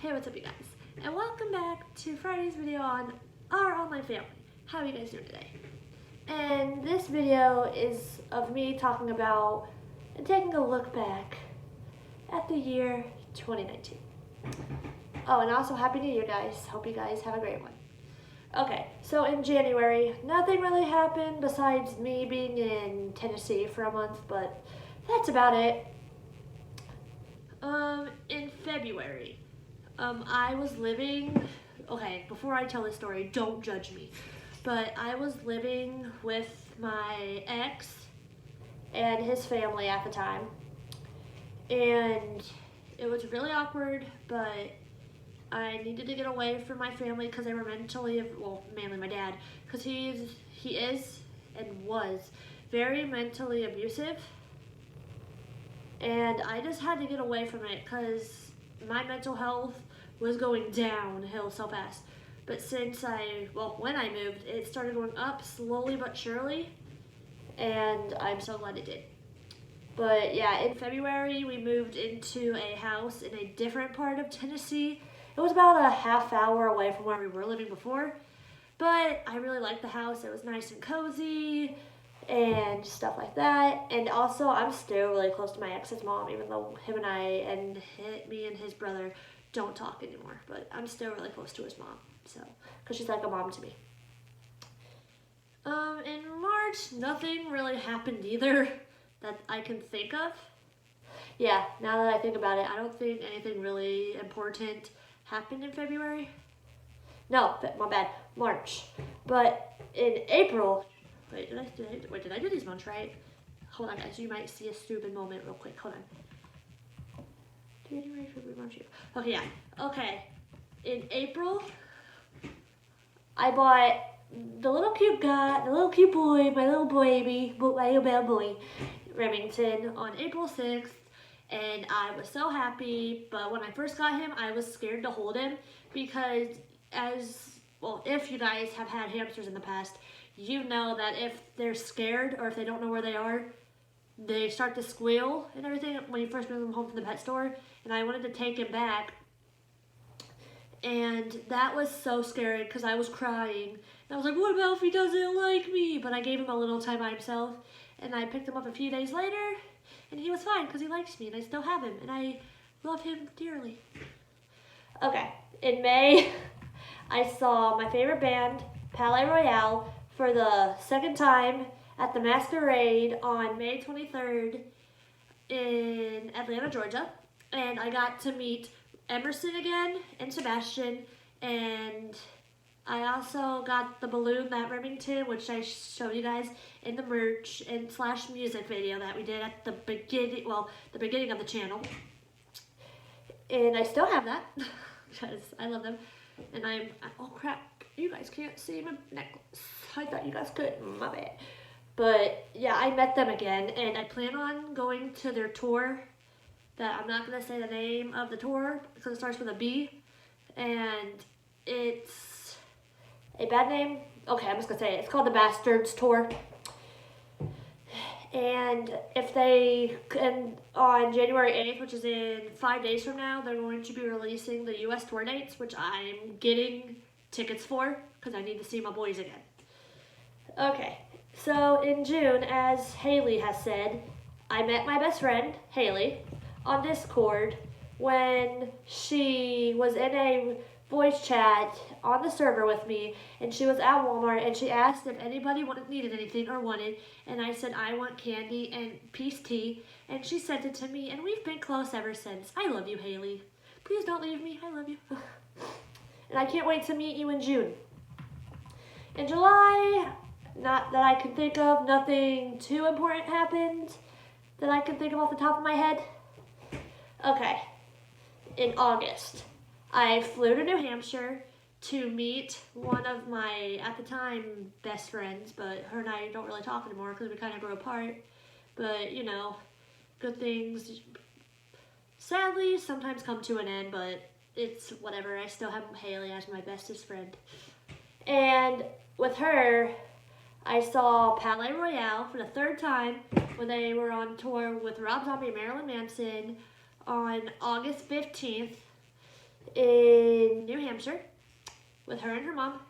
Hey, what's up you guys? And welcome back to Friday's video on our online family. How are you guys doing today? And this video is of me talking about and taking a look back at the year 2019. Oh, and also Happy New Year, guys. Hope you guys have a great one. Okay, so in January, nothing really happened besides me being in Tennessee for a month, but that's about it. In February, I was living, okay, before I tell this story, don't judge me, but I was living with my ex and his family at the time, and it was really awkward, but I needed to get away from my family because they were mentally, well, mainly my dad, because he is and was very mentally abusive. And I just had to get away from it because my mental health was going downhill so fast. But when I moved, it started going up slowly but surely, and I'm so glad it did. But yeah, in February, we moved into a house in a different part of Tennessee. It was about a half hour away from where we were living before, but I really liked the house. It was nice and cozy and stuff like that. And also, I'm still really close to my ex's mom, even though me and his brother don't talk anymore. But I'm still really close to his mom, so because she's like a mom to me. In March, nothing really happened either that I can think of. Yeah, now that I think about it, I don't think anything really important happened in February. No, my bad, March. But in April, wait, did I do these months right? Hold on, guys, you might see a stupid moment real quick. Hold on. January, February, March, April. Okay, yeah. Okay. In April, I bought the little cute boy, my little bad boy, Remington, on April 6th. And I was so happy, but when I first got him, I was scared to hold him because if you guys have had hamsters in the past, you know that if they're scared or if they don't know where they are, they start to squeal and everything when you first bring them home from the pet store. And I wanted to take him back, and that was so scary because I was crying. And I was like, what about if he doesn't like me? But I gave him a little time by himself, and I picked him up a few days later, and he was fine because he likes me, and I still have him, and I love him dearly. Okay, in May, I saw my favorite band, Palais Royale, for the second time at the Masquerade on May 23rd in Atlanta, Georgia. And I got to meet Emerson again and Sebastian, and I also got the balloon, that Remington, which I showed you guys in the merch and / music video that we did at the beginning of the channel. And I still have that because I love them. And oh crap, you guys can't see my necklace. I thought you guys could, my bad. But yeah, I met them again, and I plan on going to their tour. That I'm not gonna say the name of the tour because it starts with a B, and it's a bad name. Okay, I'm just gonna say it. It's called the Bastards Tour. And on January 8th, which is in 5 days from now, they're going to be releasing the US tour dates, which I'm getting tickets for because I need to see my boys again. Okay, so in June, as Haley has said, I met my best friend, Haley, on Discord when she was in a voice chat on the server with me, and she was at Walmart, and she asked if anybody needed anything or wanted, and I said I want candy and peace tea, and she sent it to me, and we've been close ever since. I love you, Haley. Please don't leave me. I love you. And I can't wait to meet you in June. In July, not that I can think of, nothing too important happened that I can think of off the top of my head. Okay, in August, I flew to New Hampshire to meet one of my, at the time, best friends, but her and I don't really talk anymore because we kind of grew apart. But, you know, good things sadly sometimes come to an end, but it's whatever. I still have Haley as my bestest friend. And with her, I saw Palais Royale for the third time when they were on tour with Rob Zombie and Marilyn Manson on August 15th in New Hampshire with her and her mom.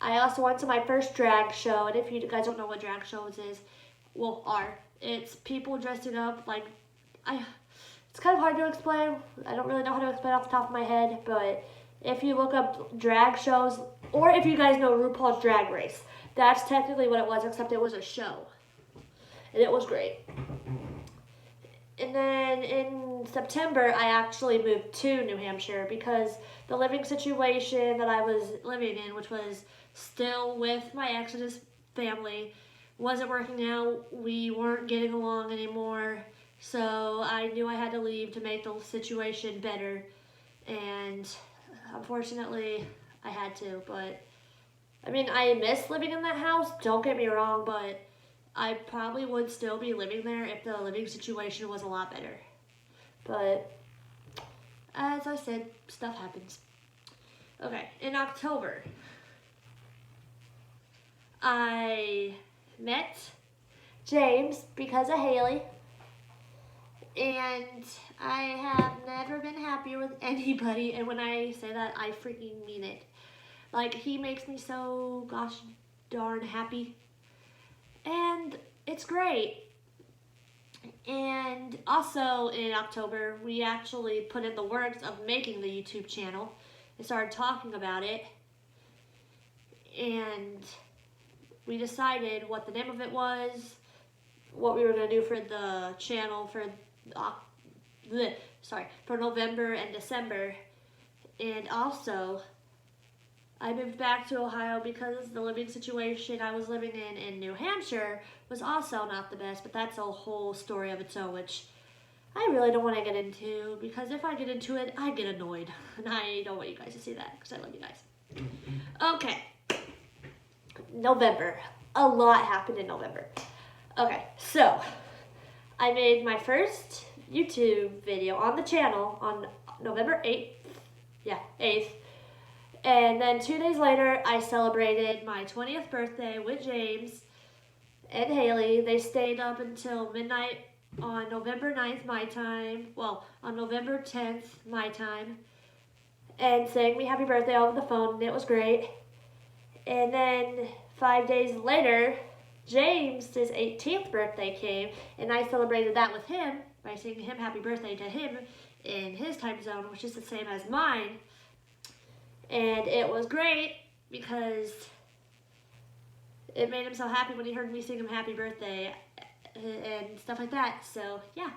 I also went to my first drag show, and if you guys don't know what drag shows is, it's people dressing up like, it's kind of hard to explain. I don't really know how to explain off the top of my head, but if you look up drag shows, or if you guys know RuPaul's Drag Race, that's technically what it was, except it was a show. And it was great. And then in September, I actually moved to New Hampshire because the living situation that I was living in, which was still with my ex's family, wasn't working out. We weren't getting along anymore. So I knew I had to leave to make the situation better. And unfortunately, I had to. But, I mean, I miss living in that house. Don't get me wrong, but I probably would still be living there if the living situation was a lot better. But, as I said, stuff happens. Okay, in October, I met James because of Haley. And I have never been happier with anybody. And when I say that, I freaking mean it. Like, he makes me so gosh darn happy. And it's great. And also in October, we actually put in the works of making the YouTube channel and started talking about it. And we decided what the name of it was, what we were going to do for the channel for November and December. And also, I moved back to Ohio because the living situation I was living in New Hampshire was also not the best, but that's a whole story of its own, which I really don't want to get into, because if I get into it, I get annoyed, and I don't want you guys to see that, because I love you guys. Okay, November. A lot happened in November. Okay, so I made my first YouTube video on the channel on November 8th. Yeah, 8th. And then 2 days later, I celebrated my 20th birthday with James and Haley. They stayed up until midnight on November 9th, my time. Well, on November 10th, my time. And sang me happy birthday over the phone, and it was great. And then 5 days later, James' 18th birthday came, and I celebrated that with him by singing him happy birthday to him in his time zone, which is the same as mine. And it was great because it made him so happy when he heard me sing him happy birthday and stuff like that. So, yeah.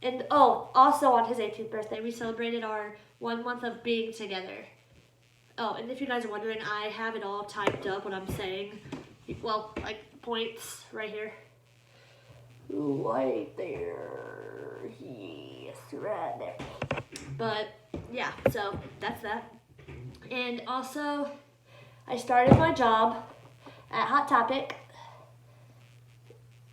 And, also on his 18th birthday, we celebrated our 1 month of being together. Oh, and if you guys are wondering, I have it all typed up, what I'm saying. Well, like, points right here. Right there. Yes, right there. But, yeah, so that's that. And also, I started my job at Hot Topic.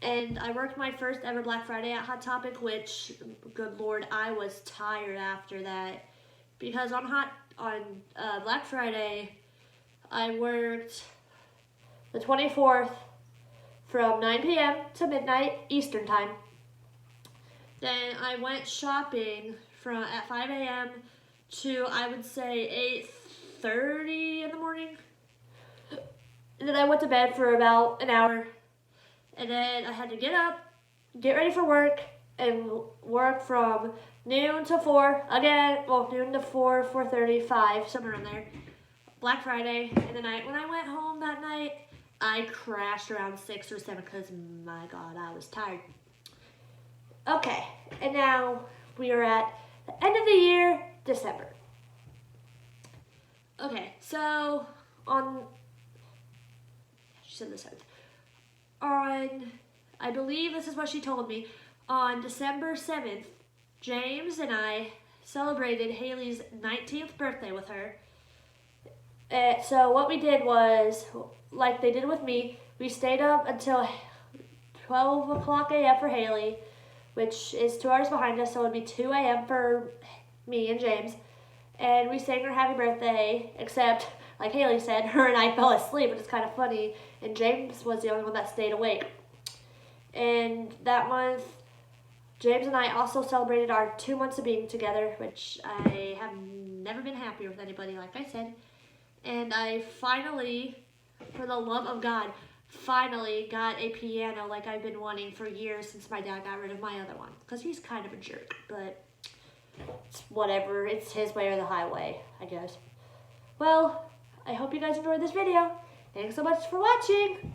And I worked my first ever Black Friday at Hot Topic, which, good Lord, I was tired after that. Because on Black Friday, I worked the 24th from 9 p.m. to midnight Eastern time. Then I went shopping at 5 a.m. to, I would say, 8:30 in the morning. And then I went to bed for about an hour. And then I had to get up, get ready for work, and work from noon to 4. Again, well, noon to 4, 4:30, 5, somewhere in there. Black Friday. And then when I went home that night, I crashed around 6 or 7 because, my God, I was tired. Okay, and now we are at the end of the year, December. Okay, so she said the 7th. I believe this is what she told me, on December 7th, James and I celebrated Haley's 19th birthday with her. So what we did was, like they did with me, we stayed up until 12 o'clock a.m. for Haley, which is 2 hours behind us, so it would be 2 a.m. for me and James. And we sang her happy birthday, except, like Haley said, her and I fell asleep, which is kind of funny, and James was the only one that stayed awake. And that month, James and I also celebrated our 2 months of being together, which I have never been happier with anybody, like I said. And I finally, for the love of God, finally got a piano like I've been wanting for years since my dad got rid of my other one. Because he's kind of a jerk, but it's whatever. It's his way or the highway, I guess. Well, I hope you guys enjoyed this video. Thanks so much for watching.